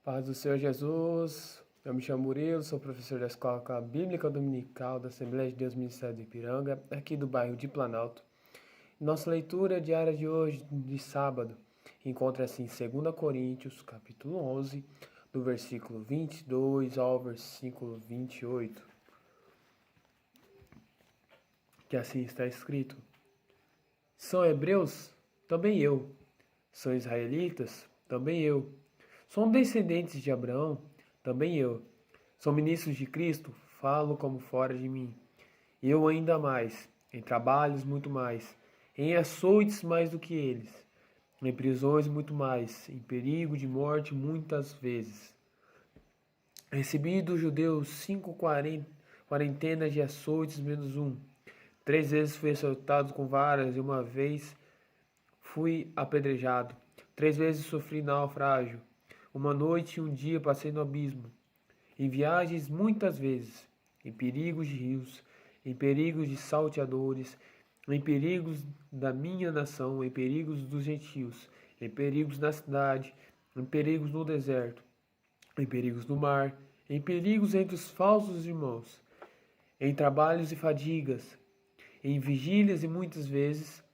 Paz do Senhor Jesus, eu me chamo Murilo, sou professor da Escola Bíblica Dominical da Assembleia de Deus Ministério de Ipiranga, aqui do bairro de Planalto. Nossa leitura diária de hoje, de sábado, encontra-se em 2 Coríntios, capítulo 11, do versículo 22 ao versículo 28, que assim está escrito: São hebreus? Também eu. São israelitas? Também eu. São descendentes de Abraão? Também eu. Sou ministros de Cristo? Falo como fora de mim. Eu ainda mais, em trabalhos muito mais, em açoites mais do que eles, em prisões muito mais, em perigo de morte muitas vezes. Recebi dos judeus 5 quarentenas de açoites menos um. 3 vezes fui açoitado com varas e uma vez fui apedrejado. 3 vezes sofri naufrágio. Uma noite e um dia passei no abismo. Em viagens muitas vezes, em perigos de rios, em perigos de salteadores, em perigos da minha nação, em perigos dos gentios, em perigos na cidade, em perigos no deserto, em perigos no mar, em perigos entre os falsos irmãos, em trabalhos e fadigas, em vigílias e muitas vezes,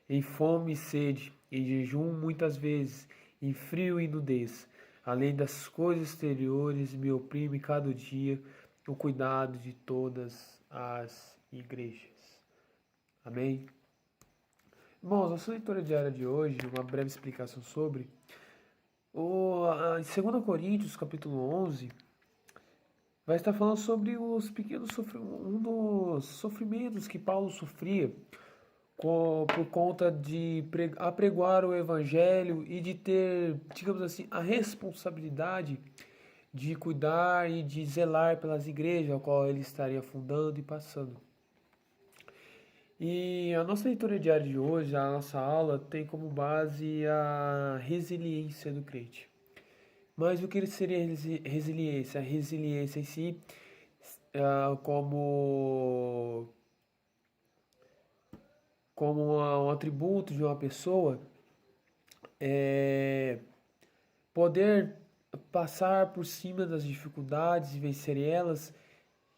em fome e sede, em jejum muitas vezes, em frio e nudez. Além das coisas exteriores, me oprime cada dia o cuidado de todas as igrejas. Amém? Irmãos, nossa leitura diária de hoje, uma breve explicação sobre em 2 Coríntios, capítulo 11, vai estar falando sobre os pequenos um dos sofrimentos que Paulo sofria por conta de apregoar o evangelho e de ter, digamos assim, a responsabilidade de cuidar e de zelar pelas igrejas a qual ele estaria fundando e passando. E a nossa leitura diária de hoje, a nossa aula, tem como base a resiliência do crente. Mas o que seria resiliência? A resiliência em si, como um atributo de uma pessoa, é poder passar por cima das dificuldades e vencer elas,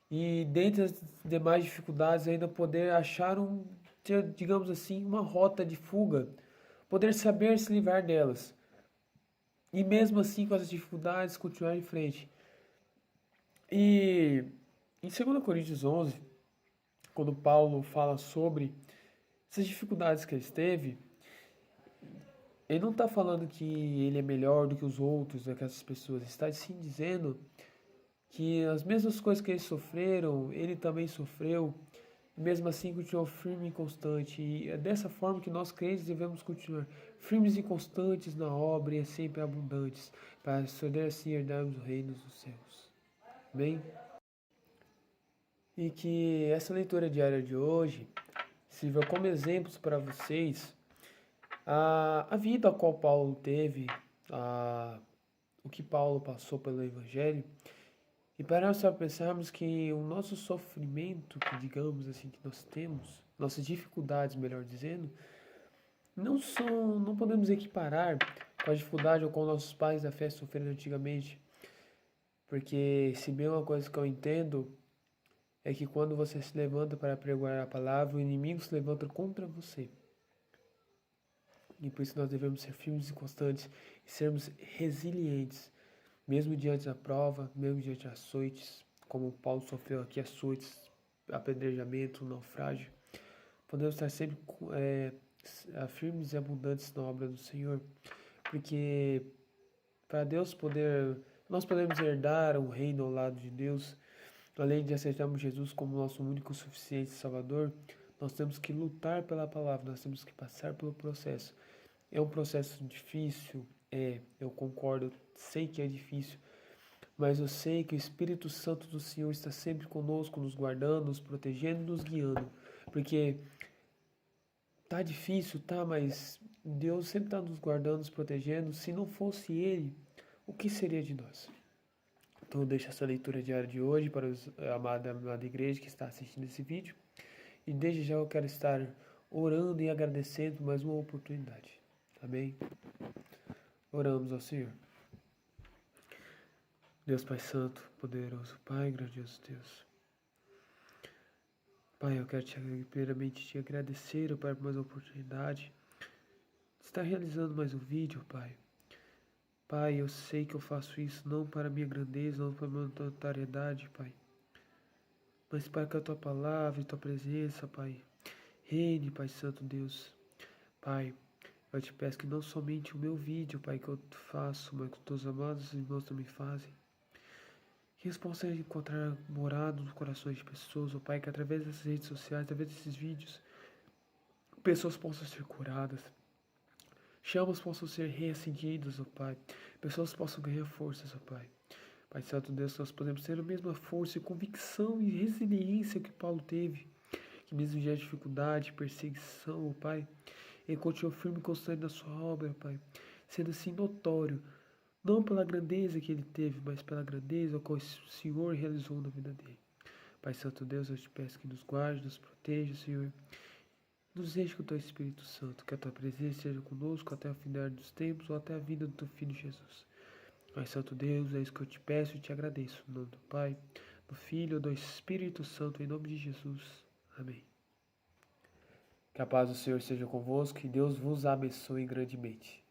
e dentre as demais dificuldades ainda poder achar ter, digamos assim, uma rota de fuga, poder saber se livrar delas. E mesmo assim, com as dificuldades, continuar em frente. E em 2 Coríntios 11, quando Paulo fala sobre essas dificuldades que ele teve, ele não está falando que ele é melhor do que os outros, do que essas pessoas. Ele está sim dizendo que as mesmas coisas que eles sofreram, ele também sofreu, e mesmo assim continuou firme e constante. E é dessa forma que nós crentes devemos continuar firmes e constantes na obra e sempre abundantes, para poder assim herdarmos o reino dos céus. Amém? E que essa leitura diária de hoje sirva como exemplos para vocês a vida a qual Paulo teve, o que Paulo passou pelo Evangelho, e para nós pensarmos que o nosso sofrimento, que digamos assim, que nós temos, nossas dificuldades, melhor dizendo, não podemos equiparar com a dificuldade ou com nossos pais da fé sofreram antigamente. Porque se bem uma coisa que eu entendo é que quando você se levanta para pregar a palavra, o inimigo se levanta contra você. E por isso nós devemos ser firmes e constantes e sermos resilientes, mesmo diante da prova, mesmo diante de açoites, como Paulo sofreu aqui, açoites, apedrejamento, naufrágio. Podemos estar sempre firmes e abundantes na obra do Senhor, porque para Deus nós podemos herdar um reino ao lado de Deus. Além de aceitarmos Jesus como nosso único suficiente Salvador, nós temos que lutar pela palavra, nós temos que passar pelo processo. É um processo difícil? Eu concordo, sei que é difícil, mas eu sei que o Espírito Santo do Senhor está sempre conosco, nos guardando, nos protegendo, nos guiando, porque tá difícil, tá, mas Deus sempre está nos guardando, nos protegendo. Se não fosse Ele, o que seria de nós? Então eu deixo essa leitura diária de hoje para a amada igreja que está assistindo esse vídeo. E desde já eu quero estar orando e agradecendo por mais uma oportunidade. Amém? Oramos ao Senhor. Deus Pai Santo, poderoso Pai, grandioso Deus. Pai, eu quero primeiramente te agradecer, Pai, por mais uma oportunidade de estar realizando mais um vídeo, Pai. Pai, eu sei que eu faço isso não para minha grandeza, não para minha notoriedade, Pai, mas para que a Tua palavra e Tua presença, Pai, reine, Pai Santo Deus. Pai, eu te peço que não somente o meu vídeo, Pai, que eu faço, mas que os amados irmãos também fazem, que eles possam encontrar morado nos corações de pessoas, ó Pai, que através dessas redes sociais, através desses vídeos, pessoas possam ser curadas, chamas possam ser reacendidas, ó Pai, pessoas possam ganhar forças, ó Pai. Pai Santo Deus, nós podemos ter a mesma força e convicção e resiliência que Paulo teve, que mesmo diante de dificuldade, perseguição, ó Pai, ele continuou firme e constante na sua obra, Pai, sendo assim notório, não pela grandeza que ele teve, mas pela grandeza que o Senhor realizou na vida dele. Pai Santo Deus, eu te peço que nos guarde, nos proteja, Senhor. Nos enche com o Teu Espírito Santo, que a Tua presença esteja conosco até o final dos tempos ou até a vinda do Teu Filho Jesus. Pai Santo Deus, é isso que eu te peço e te agradeço. No nome do Pai, do Filho e do Espírito Santo, em nome de Jesus. Amém. Que a paz do Senhor seja convosco e Deus vos abençoe grandemente.